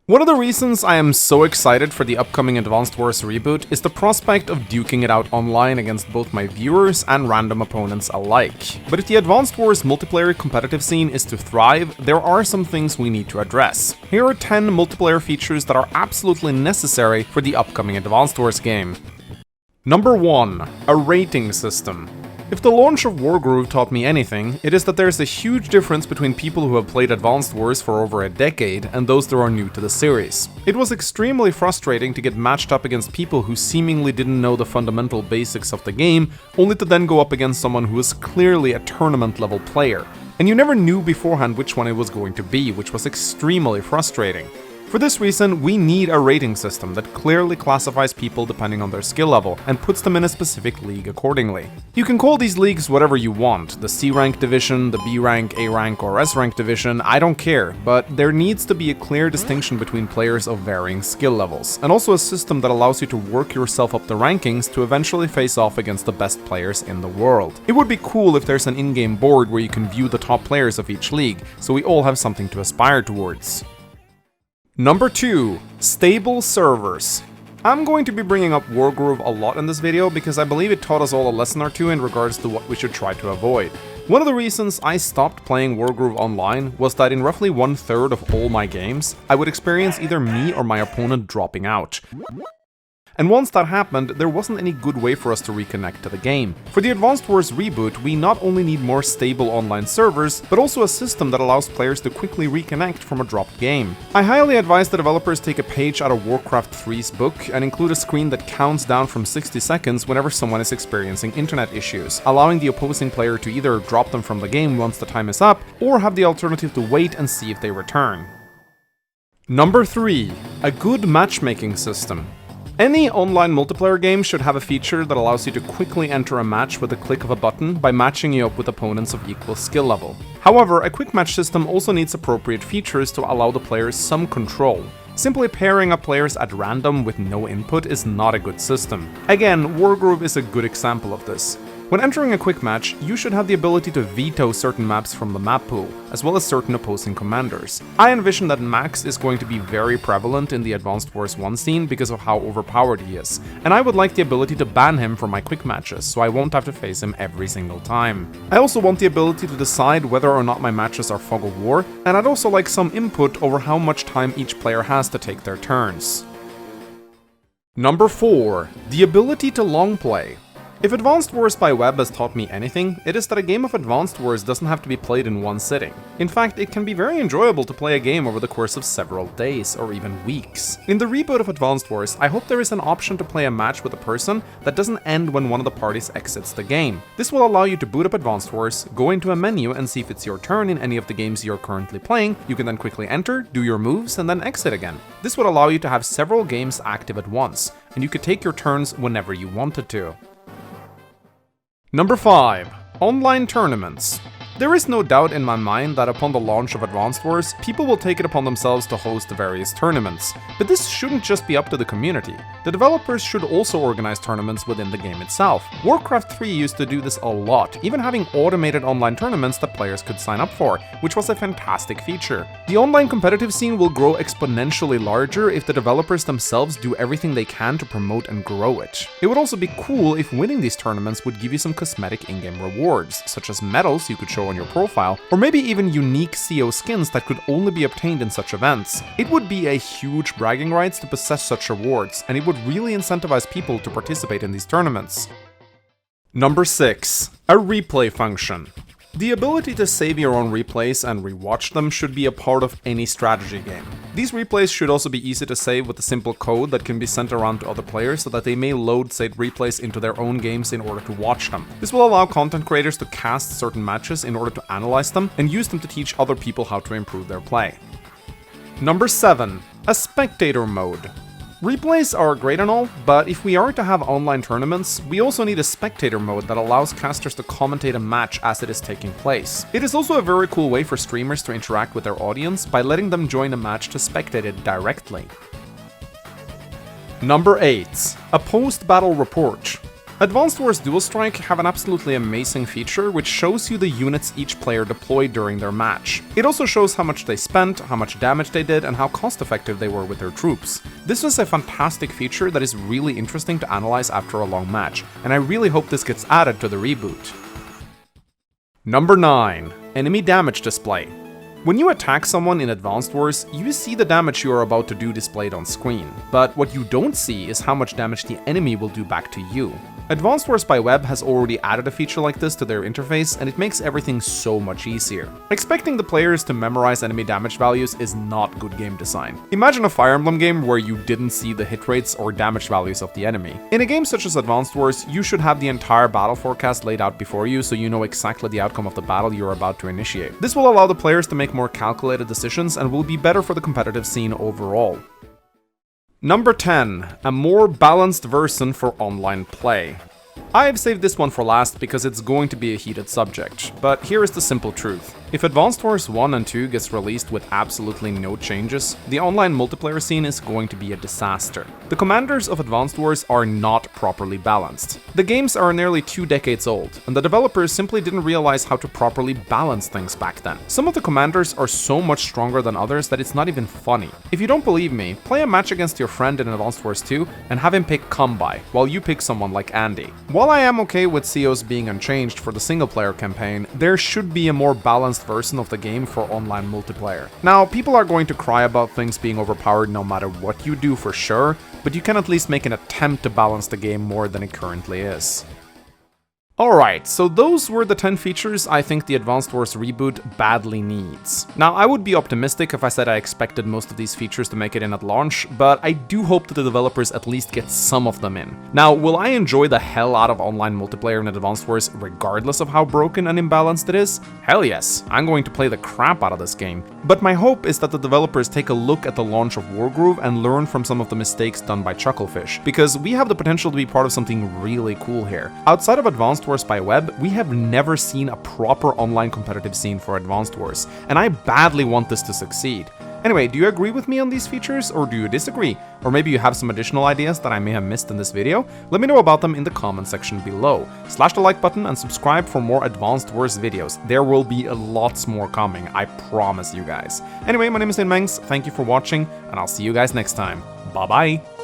One of the reasons I am so excited for the upcoming Advanced Wars reboot is the prospect of duking it out online against both my viewers and random opponents alike. But if the Advanced Wars multiplayer competitive scene is to thrive, there are some things we need to address. Here are 10 multiplayer features that are absolutely necessary for the upcoming Advanced Wars game. Number 1. A rating system. If the launch of Wargroove taught me anything, it is that there is a huge difference between people who have played Advanced Wars for over a decade and those that are new to the series. It was extremely frustrating to get matched up against people who seemingly didn't know the fundamental basics of the game, only to then go up against someone who was clearly a tournament level player. And you never knew beforehand which one it was going to be, which was extremely frustrating. For this reason, we need a rating system that clearly classifies people depending on their skill level and puts them in a specific league accordingly. You can call these leagues whatever you want, the C rank division, the B rank, A rank, or S rank division, I don't care, but there needs to be a clear distinction between players of varying skill levels, and also a system that allows you to work yourself up the rankings to eventually face off against the best players in the world. It would be cool if there's an in-game board where you can view the top players of each league, so we all have something to aspire towards. Number 2. Stable servers. I'm going to be bringing up Wargroove a lot in this video because I believe it taught us all a lesson or two in regards to what we should try to avoid. One of the reasons I stopped playing Wargroove online was that in roughly 1/3 of all my games, I would experience either me or my opponent dropping out. And once that happened, there wasn't any good way for us to reconnect to the game. For the Advanced Wars reboot, we not only need more stable online servers, but also a system that allows players to quickly reconnect from a dropped game. I highly advise the developers take a page out of Warcraft 3's book and include a screen that counts down from 60 seconds whenever someone is experiencing internet issues, allowing the opposing player to either drop them from the game once the time is up, or have the alternative to wait and see if they return. Number 3. A good matchmaking system. Any online multiplayer game should have a feature that allows you to quickly enter a match with a click of a button by matching you up with opponents of equal skill level. However, a quick match system also needs appropriate features to allow the players some control. Simply pairing up players at random with no input is not a good system. Again, Wargroove is a good example of this. When entering a quick match, you should have the ability to veto certain maps from the map pool, as well as certain opposing commanders. I envision that Max is going to be very prevalent in the Advanced Wars 1 scene because of how overpowered he is, and I would like the ability to ban him from my quick matches, so I won't have to face him every single time. I also want the ability to decide whether or not my matches are Fog of War, and I'd also like some input over how much time each player has to take their turns. Number 4. The ability to Longplay. If Advanced Wars by Web has taught me anything, it is that a game of Advanced Wars doesn't have to be played in one sitting. In fact, it can be very enjoyable to play a game over the course of several days, or even weeks. In the reboot of Advanced Wars, I hope there is an option to play a match with a person that doesn't end when one of the parties exits the game. This will allow you to boot up Advanced Wars, go into a menu and see if it's your turn in any of the games you're currently playing. You can then quickly enter, do your moves, and then exit again. This would allow you to have several games active at once, and you could take your turns whenever you wanted to. Number 5. Online tournaments. There is no doubt in my mind that upon the launch of Advanced Wars, people will take it upon themselves to host the various tournaments. But this shouldn't just be up to the community. The developers should also organize tournaments within the game itself. Warcraft 3 used to do this a lot, even having automated online tournaments that players could sign up for, which was a fantastic feature. The online competitive scene will grow exponentially larger if the developers themselves do everything they can to promote and grow it. It would also be cool if winning these tournaments would give you some cosmetic in-game rewards, such as medals you could show on your profile, or maybe even unique CO skins that could only be obtained in such events. It would be a huge bragging rights to possess such rewards, and it would really incentivize people to participate in these tournaments. Number 6. A replay function. The ability to save your own replays and rewatch them should be a part of any strategy game. These replays should also be easy to save with a simple code that can be sent around to other players so that they may load said replays into their own games in order to watch them. This will allow content creators to cast certain matches in order to analyze them and use them to teach other people how to improve their play. Number 7. A Spectator Mode. Replays are great and all, but if we are to have online tournaments, we also need a spectator mode that allows casters to commentate a match as it is taking place. It is also a very cool way for streamers to interact with their audience by letting them join a match to spectate it directly. Number 8. A post-battle report. Advanced Wars Dual Strike have an absolutely amazing feature which shows you the units each player deployed during their match. It also shows how much they spent, how much damage they did, and how cost effective they were with their troops. This was a fantastic feature that is really interesting to analyze after a long match, and I really hope this gets added to the reboot. Number 9. Enemy Damage Display. When you attack someone in Advanced Wars, you see the damage you are about to do displayed on screen, but what you don't see is how much damage the enemy will do back to you. Advanced Wars by Web has already added a feature like this to their interface, and it makes everything so much easier. Expecting the players to memorize enemy damage values is not good game design. Imagine a Fire Emblem game where you didn't see the hit rates or damage values of the enemy. In a game such as Advanced Wars, you should have the entire battle forecast laid out before you so you know exactly the outcome of the battle you're about to initiate. This will allow the players to make more calculated decisions and will be better for the competitive scene overall. Number 10. A more balanced version for online play. I've saved this one for last because it's going to be a heated subject, but here is the simple truth. If Advanced Wars 1 and 2 gets released with absolutely no changes, the online multiplayer scene is going to be a disaster. The commanders of Advanced Wars are not properly balanced. The games are nearly 2 decades old, and the developers simply didn't realize how to properly balance things back then. Some of the commanders are so much stronger than others that it's not even funny. If you don't believe me, play a match against your friend in Advanced Wars 2 and have him pick Come-By, while you pick someone like Andy. While I am okay with COs being unchanged for the single-player campaign, there should be a more balanced version of the game for online multiplayer. Now, people are going to cry about things being overpowered no matter what you do for sure, but you can at least make an attempt to balance the game more than it currently is. Alright, so those were the 10 features I think the Advanced Wars reboot badly needs. Now, I would be optimistic if I said I expected most of these features to make it in at launch, but I do hope that the developers at least get some of them in. Now, will I enjoy the hell out of online multiplayer in Advanced Wars regardless of how broken and imbalanced it is? Hell yes, I'm going to play the crap out of this game. But my hope is that the developers take a look at the launch of Wargroove and learn from some of the mistakes done by Chucklefish, because we have the potential to be part of something really cool here. Outside of Advanced Wars by Web, we have never seen a proper online competitive scene for Advanced Wars, and I badly want this to succeed. Anyway, do you agree with me on these features, or do you disagree? Or maybe you have some additional ideas that I may have missed in this video? Let me know about them in the comment section below. Slash the like button and subscribe for more Advanced Wars videos. There will be lots more coming, I promise you guys. Anyway, my name is Mengs, thank you for watching, and I'll see you guys next time. Bye bye!